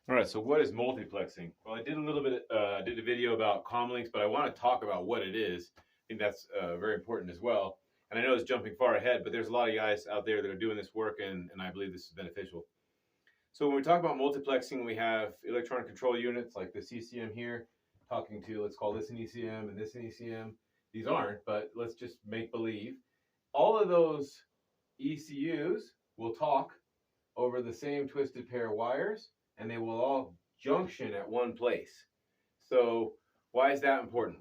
All right, so what is multiplexing? Well, I did a little bit, did a video about comlinks, but I want to talk about what it is. I think that's very important as well. And I know it's jumping far ahead, but there's a lot of guys out there that are doing this work, and I believe this is beneficial. So when we talk about multiplexing, we have electronic control units like this ECM here, talking to, let's call this an ECM and this an ECM. These aren't, but let's just make believe. All of those ECUs will talk over the same twisted pair of wires, and they will all junction at one place. So why is that important?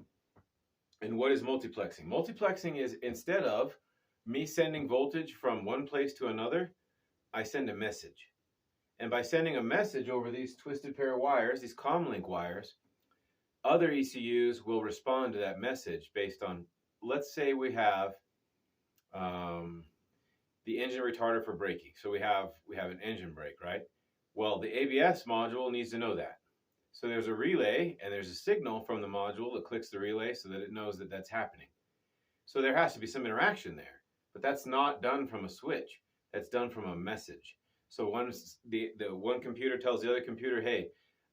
And what is multiplexing? Multiplexing is, instead of me sending voltage from one place to another, I send a message. And by sending a message over these twisted pair of wires, these comlink wires, other ECUs will respond to that message based on, let's say we have the engine retarder for braking. So we have an engine brake, right? Well, the ABS module needs to know that. So there's a relay and there's a signal from the module that clicks the relay so that it knows that that's happening. So there has to be some interaction there, but that's not done from a switch. That's done from a message. So once the one computer tells the other computer, hey,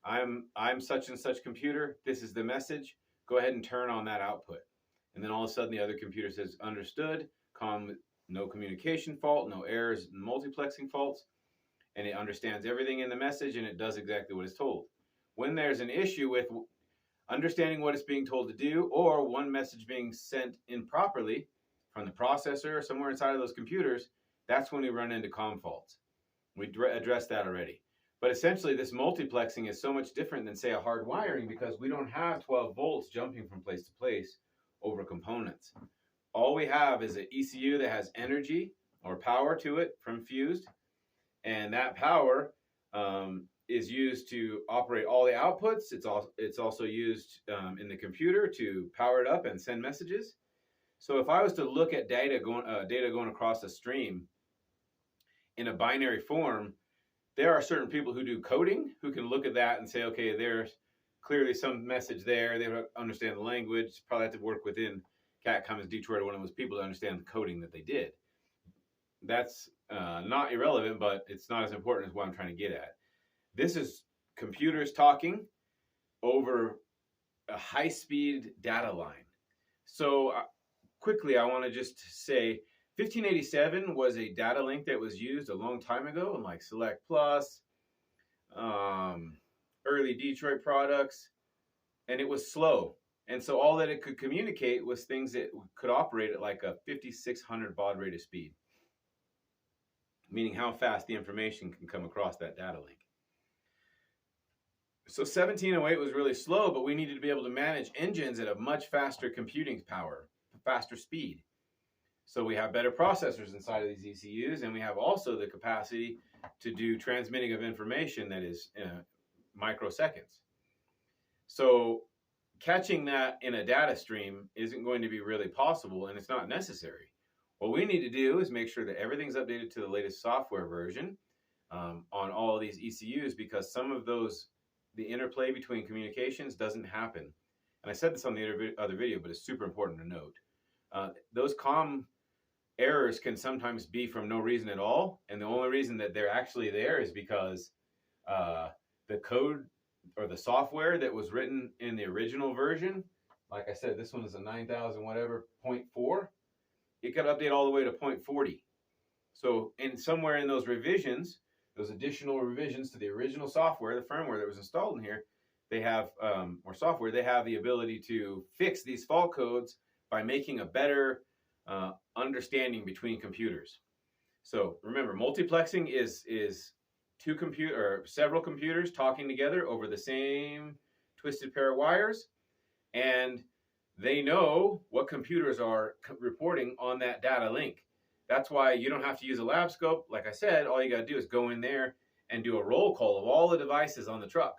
I'm such and such computer, this is the message, go ahead and turn on that output. And then all of a sudden the other computer says, understood, no communication fault, no errors, multiplexing faults, and it understands everything in the message and it does exactly what it's told. When there's an issue with understanding what it's being told to do, or one message being sent improperly from the processor or somewhere inside of those computers, that's when we run into COM faults. We addressed that already. But essentially, this multiplexing is so much different than, say, a hard wiring, because we don't have 12 volts jumping from place to place over components. All we have is an ECU that has energy or power to it from fused, and that power is used to operate all the outputs. It's also used in the computer to power it up and send messages. So if I was to look at data going across a stream in a binary form, there are certain people who do coding who can look at that and say, okay, there's clearly some message there. They don't understand the language. Probably have to work within Cat Cummins Detroit or one of those people to understand the coding that they did. That's not irrelevant, but it's not as important as what I'm trying to get at. This is computers talking over a high-speed data line. So quickly, I want to just say 1587 was a data link that was used a long time ago in like Select Plus, early Detroit products, and it was slow. And so all that it could communicate was things that could operate at like a 5600 baud rate of speed, meaning how fast the information can come across that data link. So 1708 was really slow, but we needed to be able to manage engines at a much faster computing power, faster speed. So we have better processors inside of these ECUs, and we have also the capacity to do transmitting of information that is microseconds. So catching that in a data stream isn't going to be really possible, and it's not necessary. What we need to do is make sure that everything's updated to the latest software version on all of these ECUs, because some of those, the interplay between communications doesn't happen. And I said this on the other video, but it's super important to note. Those COM errors can sometimes be from no reason at all, and the only reason that they're actually there is because the code or the software that was written in the original version, like I said, this one is a 9000 whatever 0.4, it got updated all the way to 0.40. So somewhere in those revisions, those additional revisions to the original software, the firmware that was installed in here, they have, or software, they have the ability to fix these fault codes by making a better understanding between computers. So remember, multiplexing is several computers talking together over the same twisted pair of wires, and they know what computers are reporting on that data link. That's why you don't have to use a lab scope. Like I said, all you got to do is go in there and do a roll call of all the devices on the truck.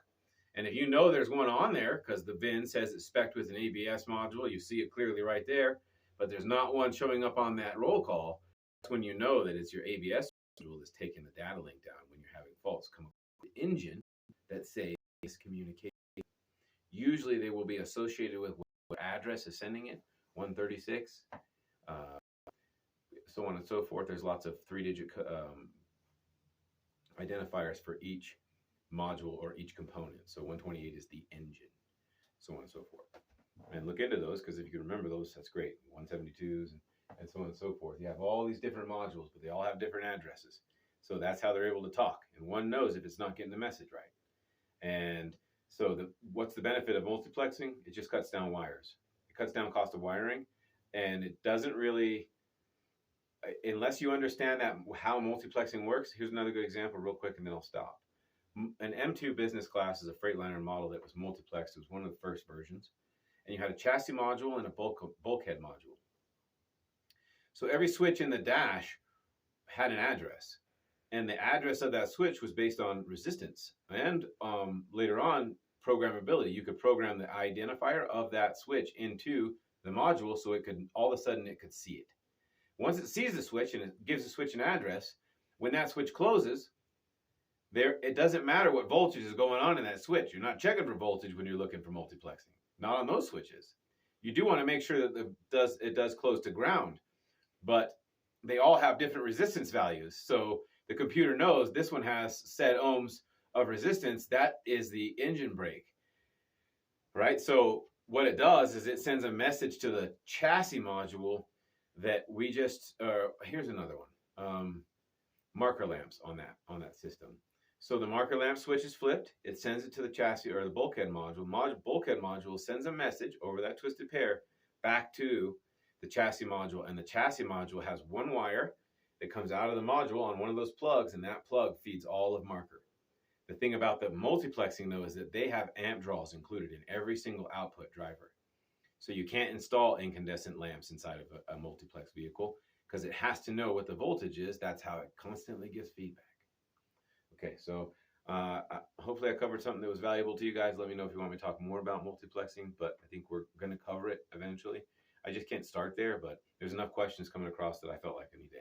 And if you know there's one on there, because the VIN says it's spec'd with an ABS module, you see it clearly right there, but there's not one showing up on that roll call, that's when you know that it's your ABS module that's taking the data link down when you're having faults come up with the engine that say miscommunication. Usually they will be associated with what address is sending it, 136, so on and so forth. There's lots of 3-digit identifiers for each module or each component. So 128 is the engine, so on and so forth. And look into those, because if you can remember those, that's great. 172s and so on and so forth. You have all these different modules, but they all have different addresses. So that's how they're able to talk. And one knows if it's not getting the message right. And so what's the benefit of multiplexing? It just cuts down wires. It cuts down cost of wiring, and it doesn't really, unless you understand that how multiplexing works. Here's another good example real quick, and then I'll stop. An M2 business class is a Freightliner model that was multiplexed. It was one of the first versions. And you had a chassis module and a bulkhead module. So every switch in the dash had an address. And the address of that switch was based on resistance. And later on, programmability. You could program the identifier of that switch into the module so it could, all of a sudden, it could see it. Once it sees the switch and it gives the switch an address, when that switch closes, it doesn't matter what voltage is going on in that switch. You're not checking for voltage when you're looking for multiplexing. Not on those switches. You do want to make sure that it does close to ground, but they all have different resistance values. So the computer knows this one has said ohms of resistance. That is the engine brake, right? So what it does is it sends a message to the chassis module that we just, here's another one, marker lamps on that system. So the marker lamp switch is flipped. It sends it to the chassis or the bulkhead module. Bulkhead module sends a message over that twisted pair back to the chassis module. And the chassis module has one wire that comes out of the module on one of those plugs, and that plug feeds all of marker. The thing about the multiplexing, though, is that they have amp draws included in every single output driver. So you can't install incandescent lamps inside of a multiplex vehicle because it has to know what the voltage is. That's how it constantly gives feedback. Okay, so hopefully I covered something that was valuable to you guys. Let me know if you want me to talk more about multiplexing, but I think we're going to cover it eventually. I just can't start there, but there's enough questions coming across that I felt like I need to